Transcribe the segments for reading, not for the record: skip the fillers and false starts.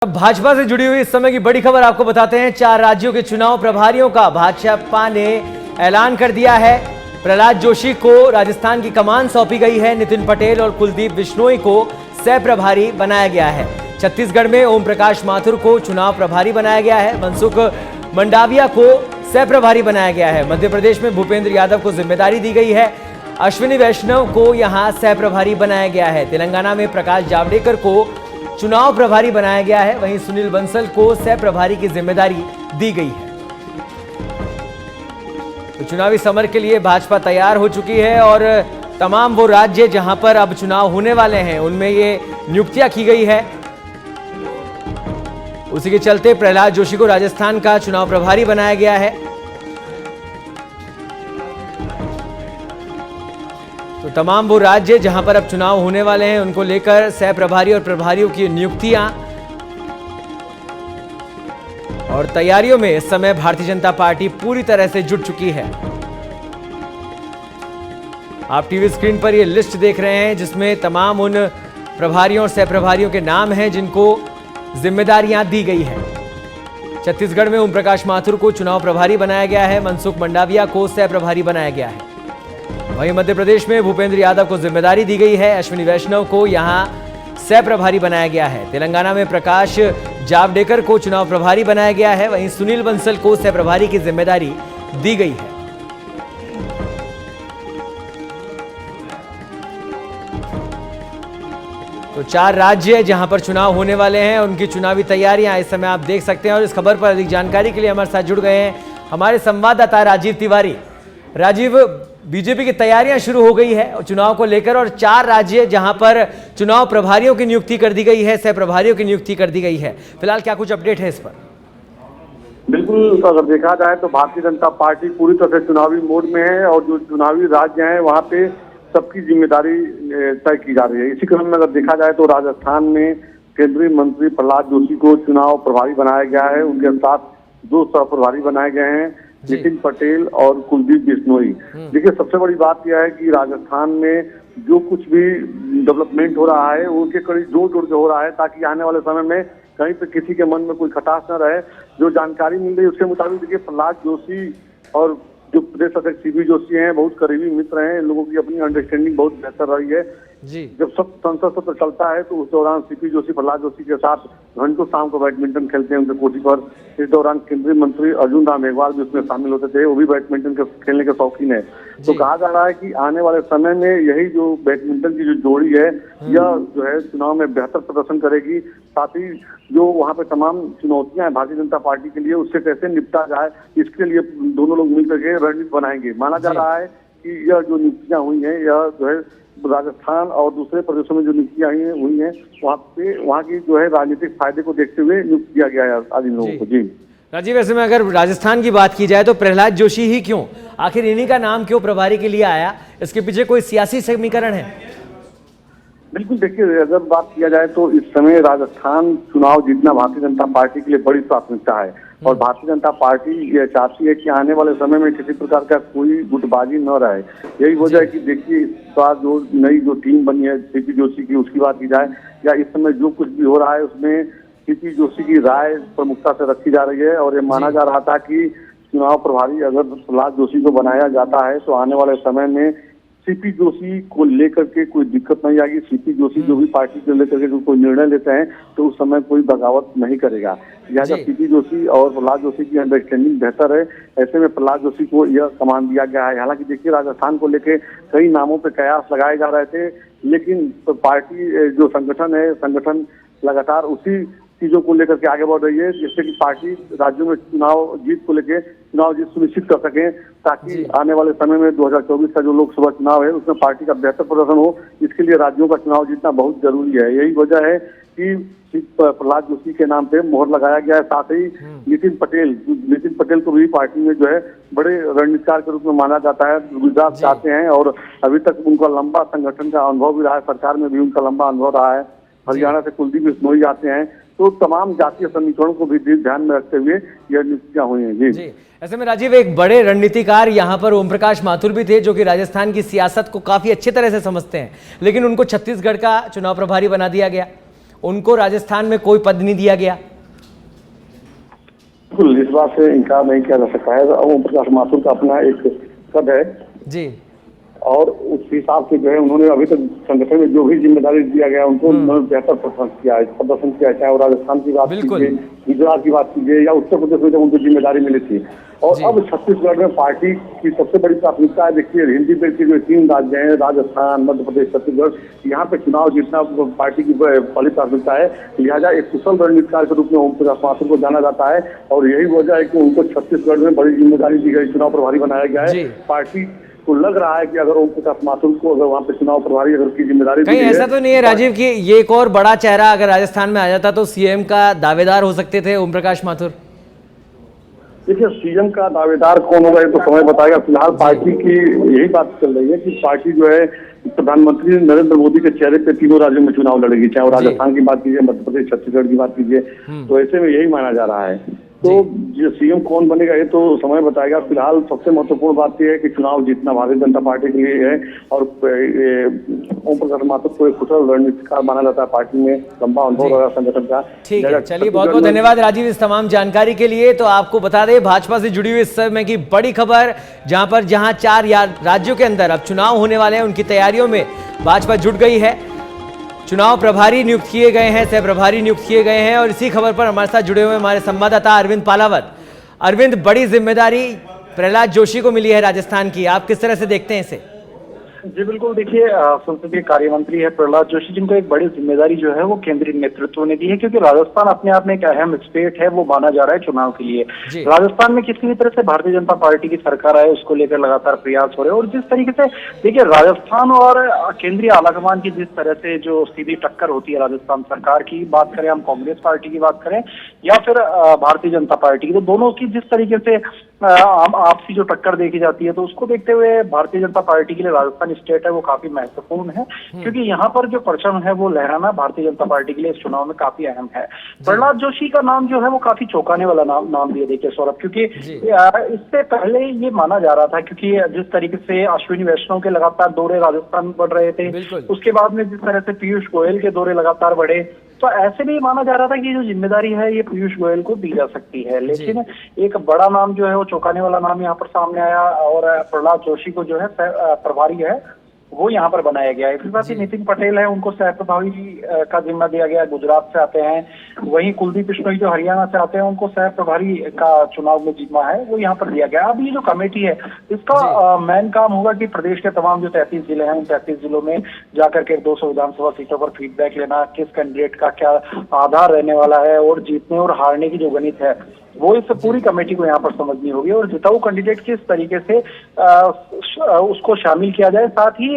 अब भाजपा से जुड़ी हुई इस समय की बड़ी खबर आपको बताते हैं। 4 राज्यों के चुनाव प्रभारियों का भाजपा ने ऐलान कर दिया है। प्रहलाद जोशी को राजस्थान की कमान सौंपी गई है। नितिन पटेल और कुलदीप बिश्नोई को सह प्रभारी बनाया गया है। छत्तीसगढ़ में ओम प्रकाश माथुर को चुनाव प्रभारी बनाया गया है। मनसुख मंडाविया को सह प्रभारी बनाया गया है। मध्य प्रदेश में भूपेंद्र यादव को जिम्मेदारी दी गई है। अश्विनी वैष्णव को यहां सह प्रभारी बनाया गया है। तेलंगाना में प्रकाश जावड़ेकर को चुनाव प्रभारी बनाया गया है। वहीं सुनील बंसल को सह प्रभारी की जिम्मेदारी दी गई है। तो चुनावी समर के लिए भाजपा तैयार हो चुकी है और तमाम वो राज्य जहां पर अब चुनाव होने वाले हैं उनमें ये नियुक्तियां की गई है। उसी के चलते प्रहलाद जोशी को राजस्थान का चुनाव प्रभारी बनाया गया है। तो तमाम वो राज्य जहां पर अब चुनाव होने वाले हैं उनको लेकर सह प्रभारी और प्रभारियों की नियुक्तियां और तैयारियों में इस समय भारतीय जनता पार्टी पूरी तरह से जुट चुकी है। आप टीवी स्क्रीन पर ये लिस्ट देख रहे हैं जिसमें तमाम उन प्रभारियों और सह प्रभारियों के नाम हैं जिनको जिम्मेदारियां दी गई है। छत्तीसगढ़ में ओम प्रकाश माथुर को चुनाव प्रभारी बनाया गया है। मनसुख मंडाविया को सह प्रभारी बनाया गया है। वहीं मध्य प्रदेश में भूपेंद्र यादव को जिम्मेदारी दी गई है। अश्विनी वैष्णव को यहां सह प्रभारी बनाया गया है। तेलंगाना में प्रकाश जावड़ेकर को चुनाव प्रभारी बनाया गया है। वहीं सुनील बंसल को सह प्रभारी की जिम्मेदारी दी गई है। तो 4 राज्य जहां पर चुनाव होने वाले हैं उनकी चुनावी तैयारियां इस समय आप देख सकते हैं। और इस खबर पर अधिक जानकारी के लिए हमारे साथ जुड़ गए हैं हमारे संवाददाता राजीव तिवारी। राजीव, बीजेपी की तैयारियां शुरू हो गई है चुनाव को लेकर और 4 राज्य जहां पर चुनाव प्रभारियों की नियुक्ति कर दी गई है, सह प्रभारियों की नियुक्ति कर दी गई है। फिलहाल क्या कुछ अपडेट है इस पर? बिल्कुल, अगर देखा जाए तो भारतीय जनता पार्टी पूरी तरह से चुनावी मोड में है और जो चुनावी राज्य हैं वहां पे सबकी जिम्मेदारी तय की जा रही है। इसी क्रम में अगर देखा जाए तो राजस्थान में केंद्रीय मंत्री प्रहलाद जोशी को चुनाव प्रभारी बनाया गया है। उनके साथ 2 सह प्रभारी बनाए गए हैं, नितिन पटेल और कुलदीप बिश्नोई। देखिए, सबसे बड़ी बात यह है कि राजस्थान में जो कुछ भी डेवलपमेंट हो रहा है उनके करीब जोड़ के हो रहा है ताकि आने वाले समय में कहीं पे किसी के मन में कोई खटास न रहे। जो जानकारी मिल रही है उसके मुताबिक देखिए, प्रहलाद जोशी और जो प्रदेश अध्यक्ष सीपी जोशी हैं बहुत करीबी मित्र हैं। इन लोगों की अपनी अंडरस्टैंडिंग बहुत बेहतर रही है जी। जब सब संसद सत्र चलता है तो उस दौरान सीपी जोशी प्रहलाद जोशी के साथ घंटों शाम को बैडमिंटन खेलते हैं उनके कोठी पर। इस दौरान केंद्रीय मंत्री अर्जुन राम मेघवाल भी उसमें शामिल होते थे, वो भी बैडमिंटन के खेलने के शौकीन है। तो कहा जा रहा है कि आने वाले समय में यही जो बैडमिंटन की जो जोड़ी है यह जो है चुनाव में बेहतर प्रदर्शन करेगी। साथ ही जो वहाँ पे तमाम चुनौतियां हैं भारतीय जनता पार्टी के लिए उससे कैसे निपटा जाए इसके लिए दोनों लोग मिलकर के रणनीति बनाएंगे। माना जा रहा है कि यह जो नियुक्तियां हुई हैं यह जो है राजस्थान और दूसरे प्रदेशों में जो नियुक्तियां हुई हैं वहाँ की जो है राजनीतिक फायदे को देखते हुए नियुक्त किया गया है आज इन लोगों को। जी राजीव, ऐसे में अगर राजस्थान की बात की जाए तो प्रहलाद जोशी ही क्यों, आखिर इन्हीं का नाम क्यों प्रभारी के लिए आया? इसके पीछे कोई सियासी समीकरण है? बिल्कुल, देखिए, अगर बात किया जाए तो इस समय राजस्थान चुनाव जीतना भारतीय जनता पार्टी के लिए बड़ी प्राथमिकता है और भारतीय जनता पार्टी ये चाहती है कि आने वाले समय में किसी प्रकार का कोई गुटबाजी न रहे। यही वजह है कि देखिए, इस बार जो नई जो टीम बनी है सीपी जोशी की उसकी बात की जाए या इस समय जो कुछ भी हो रहा है उसमें सीपी जोशी की राय प्रमुखता से रखी जा रही है। और ये माना जा रहा था कि चुनाव प्रभारी अगर प्रहलाद जोशी को बनाया जाता है तो आने वाले समय में सीपी जोशी को लेकर के कोई दिक्कत नहीं आएगी। सीपी जोशी जो भी पार्टी को लेकर के जो कोई निर्णय लेते हैं तो उस समय कोई बगावत नहीं करेगा। लिहाजा सीपी जोशी और प्रहलाद जोशी की अंडरस्टैंडिंग बेहतर है। ऐसे में प्रहलाद जोशी को यह कमान दिया गया है। हालांकि देखिए, राजस्थान को लेकर कई नामों पर कयास लगाए जा रहे थे लेकिन तो पार्टी जो संगठन लगातार उसी चीजों को लेकर के आगे बढ़ रही है जिससे कि पार्टी राज्यों में चुनाव जीत सुनिश्चित कर सके ताकि आने वाले समय में 2024 का जो लोकसभा चुनाव है उसमें पार्टी का बेहतर प्रदर्शन हो। इसके लिए राज्यों का चुनाव जीतना बहुत जरूरी है। यही वजह है कि प्रहलाद जोशी के नाम पे मोहर लगाया गया है। साथ ही नितिन पटेल को भी पार्टी में जो है बड़े रणनीतिकार के रूप में माना जाता है। गुजरात जाते हैं और अभी तक उनका लंबा संगठन का अनुभव भी रहा है, सरकार में भी उनका लंबा अनुभव रहा है। हरियाणा से कुलदीप बिश्नोई आते हैं। तो तमाम जातीय समीकरणों को भी ध्यान में रखते हुए यह नियुक्तियां हुई हैं। जी ऐसे में राजीव, एक बड़े रणनीतिकार यहाँ पर ओम प्रकाश माथुर भी थे जो कि राजस्थान की सियासत को काफी अच्छी तरह से समझते हैं, लेकिन उनको छत्तीसगढ़ का चुनाव प्रभारी बना दिया गया। उनको राजस्थान में कोई पद नहीं दिया गया? बिल्कुल, इस बात से इनकार नहीं किया जा सकता है। ओम प्रकाश माथुर का अपना एक पद है जी, और उस हिसाब से जो है उन्होंने अभी तक संगठन में जो भी जिम्मेदारी दिया गया उनको उन्होंने बेहतर प्रदर्शन किया, चाहे वो राजस्थान की बात कीजिए, गुजरात की बात कीजिए या उत्तर प्रदेश में जब उनको जिम्मेदारी मिली थी। और अब छत्तीसगढ़ में पार्टी की सबसे बड़ी प्राथमिकता है, देखिए हिंदी बेल्ट के जो 3 राज्य हैं, राजस्थान, मध्य प्रदेश, छत्तीसगढ़, यहाँ पे चुनाव जीतना पार्टी की पहली प्राथमिकता है। लिहाजा एक कुशल रणनीतिकार के रूप में ओम प्रकाश माथुर को जाना जाता है और यही वजह है कि उनको छत्तीसगढ़ में बड़ी जिम्मेदारी दी गई, चुनाव प्रभारी बनाया गया है। पार्टी को लग रहा है कि अगर ओम प्रकाश माथुर को अगर वहाँ पे चुनाव प्रभारी अगर की जिम्मेदारी कहीं ऐसा तो नहीं है राजीव कि ये एक और बड़ा चेहरा अगर राजस्थान में आ जाता तो सीएम का दावेदार हो सकते थे ओम प्रकाश माथुर? देखिए, सीएम का दावेदार कौन होगा ये तो समय बताएगा। फिलहाल पार्टी की यही बात चल रही है कि पार्टी जो है प्रधानमंत्री नरेंद्र मोदी के चेहरे पे तीनों राज्यों में चुनाव लड़ेगी, चाहे वो राजस्थान की बात कीजिए, मध्य प्रदेश, छत्तीसगढ़ की बात कीजिए। तो ऐसे में यही माना जा रहा है। तो जो सीएम कौन बनेगा ये तो समय बताएगा। फिलहाल सबसे महत्वपूर्ण बात यह है कि चुनाव जीतना भारतीय जनता पार्टी के लिए है और ओम प्रकाश माथुर को एक कुशल रणनीतिकार माना जाता है। पार्टी में लंबा अनुभव रहा संगठन का। ठीक है, चलिए बहुत बहुत धन्यवाद राजीव इस तमाम जानकारी के लिए। तो आपको बता दें भाजपा से जुड़ी हुई इस समय की बड़ी खबर, जहां 4 राज्यों के अंदर अब चुनाव होने वाले हैं, उनकी तैयारियों में भाजपा जुट गई है। चुनाव प्रभारी नियुक्त किए गए हैं, सह प्रभारी नियुक्त किए गए हैं और इसी खबर पर हमारे साथ जुड़े हुए हमारे संवाददाता अरविंद पालावत। अरविंद, बड़ी जिम्मेदारी प्रहलाद जोशी को मिली है राजस्थान की, आप किस तरह से देखते हैं इसे? जी बिल्कुल, देखिए संसदीय कार्य मंत्री है प्रहलाद जोशी, जिनको एक बड़ी जिम्मेदारी जो है वो केंद्रीय नेतृत्व ने दी है, क्योंकि राजस्थान अपने आप में एक अहम स्टेट है, वो माना जा रहा है चुनाव के लिए। राजस्थान में किसी भी तरह से भारतीय जनता पार्टी की सरकार आए उसको लेकर लगातार प्रयास हो रहे हैं और जिस तरीके से देखिए राजस्थान और केंद्रीय आलाकमान की जिस तरह से जो सीधी टक्कर होती है, राजस्थान सरकार की बात करें, हम कांग्रेस पार्टी की बात करें या फिर भारतीय जनता पार्टी की, तो दोनों की जिस तरीके से आपसी जो टक्कर देखी जाती है, तो उसको देखते हुए भारतीय जनता पार्टी के लिए राजस्थान स्टेट है वो काफी महत्वपूर्ण है, क्योंकि यहाँ पर जो परचम है वो लहराना भारतीय जनता पार्टी के लिए इस चुनाव में काफी अहम है। प्रहलाद जोशी का नाम जो है वो काफी चौंकाने वाला नाम दिया देखिए सौरभ, क्योंकि इससे पहले ये माना जा रहा था, क्योंकि जिस तरीके से अश्विनी वैष्णव के लगातार दौरे राजस्थान बढ़ रहे थे, उसके बाद में जिस तरह से पीयूष गोयल के दौरे लगातार बढ़े, तो ऐसे में माना जा रहा था कि जो जिम्मेदारी है ये पीयूष गोयल को दी जा सकती है। लेकिन एक बड़ा नाम जो है वो चौंकाने वाला नाम यहाँ पर सामने आया और प्रहलाद जोशी को जो है प्रभारी है वो यहाँ पर बनाया गया है। इसके साथ ही नितिन पटेल है, उनको सह प्रभारी का जिम्मा दिया गया है, गुजरात से आते हैं। वहीं कुलदीप बिश्नोई जो हरियाणा से आते हैं, उनको सह प्रभारी का चुनाव में जिम्मा है वो यहाँ पर दिया गया। अब ये जो कमेटी है इसका मेन काम होगा कि प्रदेश के तमाम जो 33 जिले हैं उन 33 जिलों में जाकर के 200 विधानसभा सीटों पर फीडबैक लेना, किस कैंडिडेट का क्या आधार रहने वाला है और जीतने और हारने की जो गणित है वो इस पूरी कमेटी को यहाँ पर समझनी होगी और जिताऊ कैंडिडेट किस तरीके से उसको शामिल किया जाए। साथ ही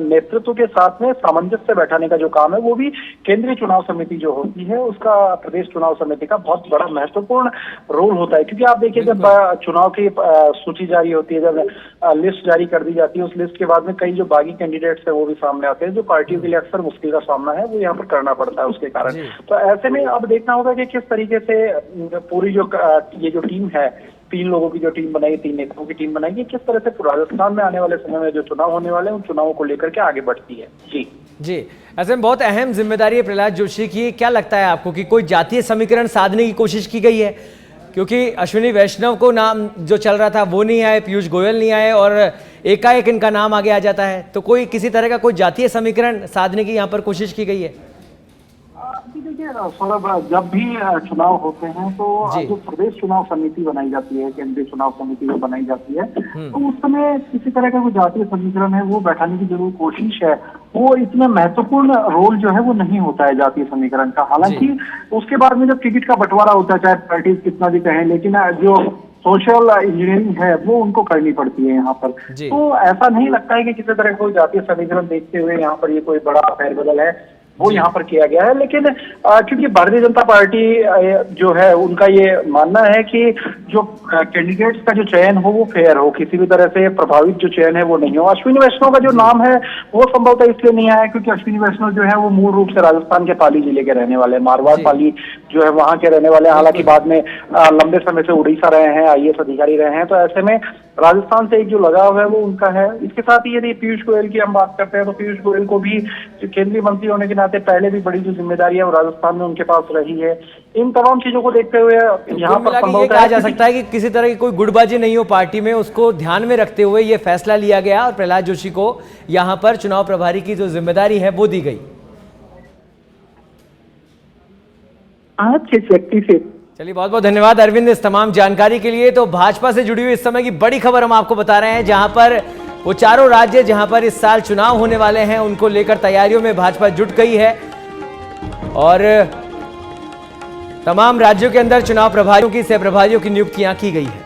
नेतृत्व के साथ में सामंजस्य बैठाने का जो काम है वो भी केंद्रीय चुनाव समिति जो होती है उसका, प्रदेश चुनाव समिति का बहुत बड़ा महत्वपूर्ण रोल होता है। क्योंकि आप देखिए जब चुनाव की सूची जारी होती है, जब लिस्ट जारी कर दी जाती है, उस लिस्ट के बाद में कई जो बागी कैंडिडेट्स है वो भी सामने आते हैं, जो पार्टियों के लिए अक्सर मुश्किल का सामना है वो यहाँ पर करना पड़ता है उसके कारण। तो ऐसे में अब देखना होगा कि किस तरीके से पूरी जो ये जो टीम है, 3 लोगों की जो टीम बनाई, 3 नेताओं की टीम बनाई, किस तरह से राजस्थान में आने वाले समय में जो चुनाव होने वाले हैं उन चुनावों को लेकर के आगे बढ़ती है। जी ऐसे में बहुत अहम जिम्मेदारी है प्रहलाद जोशी की। क्या लगता है आपको कि कोई जातीय समीकरण साधने की कोशिश की गई है? क्योंकि अश्विनी वैष्णव को नाम जो चल रहा था वो नहीं आए, पीयूष गोयल नहीं आए और एकाएक इनका नाम आगे आ जाता है, तो कोई किसी तरह का कोई जातीय समीकरण साधने की यहाँ पर कोशिश की गई है? देखिए सौरभ, जब भी चुनाव होते हैं तो जो प्रदेश चुनाव समिति बनाई जाती है, केंद्रीय चुनाव समिति जो बनाई जाती है, तो उस समय किसी तरह का कोई जातीय समीकरण है वो बैठाने की जरूर कोशिश है। वो इसमें महत्वपूर्ण रोल जो है वो नहीं होता है जातीय समीकरण का। हालांकि उसके बाद में जब टिकट का बंटवारा होता है, चाहे पार्टीज कितना भी कहें, लेकिन जो सोशल इंजीनियरिंग है वो उनको करनी पड़ती है यहाँ पर। तो ऐसा नहीं लगता है कि किसी तरह का कोई जातीय समीकरण देखते हुए यहाँ पर ये कोई बड़ा फेरबदल है वो यहाँ पर किया गया है। लेकिन क्योंकि भारतीय जनता पार्टी जो है उनका ये मानना है कि जो कैंडिडेट्स का जो चयन हो वो फेयर हो, किसी भी तरह से प्रभावित जो चयन है वो नहीं हो। अश्विनी वैष्णव का जो नाम है वो संभवतः इसलिए नहीं आया क्योंकि अश्विनी वैष्णव जो है वो मूल रूप से राजस्थान के पाली जिले के रहने वाले, मारवाड़ पाली जो है वहाँ के रहने वाले, हालांकि बाद में लंबे समय से उड़ीसा रहे हैं, IAS अधिकारी रहे हैं। तो ऐसे में राजस्थान से एक जो लगाव है वो उनका है। इसके साथ ही यदि पीयूष गोयल की हम बात करते हैं तो पीयूष गोयल को भी केंद्रीय मंत्री होने के नाते पहले भी बड़ी जो जिम्मेदारी है वो राजस्थान में उनके पास रही है। इन तमाम चीजों को देखते हुए यहाँ पर ये कहा जा सकता है कि किसी तरह की कोई गुटबाजी नहीं हो पार्टी में, उसको ध्यान में रखते हुए ये फैसला लिया गया और प्रहलाद जोशी को यहाँ पर चुनाव प्रभारी की जो जिम्मेदारी है वो दी गई। आज के व्यक्ति से चलिए, बहुत बहुत धन्यवाद अरविंद इस तमाम जानकारी के लिए। तो भाजपा से जुड़ी हुई इस समय की बड़ी खबर हम आपको बता रहे हैं, जहां पर वो चारों राज्य जहां पर इस साल चुनाव होने वाले हैं उनको लेकर तैयारियों में भाजपा जुट गई है और तमाम राज्यों के अंदर चुनाव प्रभारियों की, सह प्रभारियों की नियुक्तियां की गई है।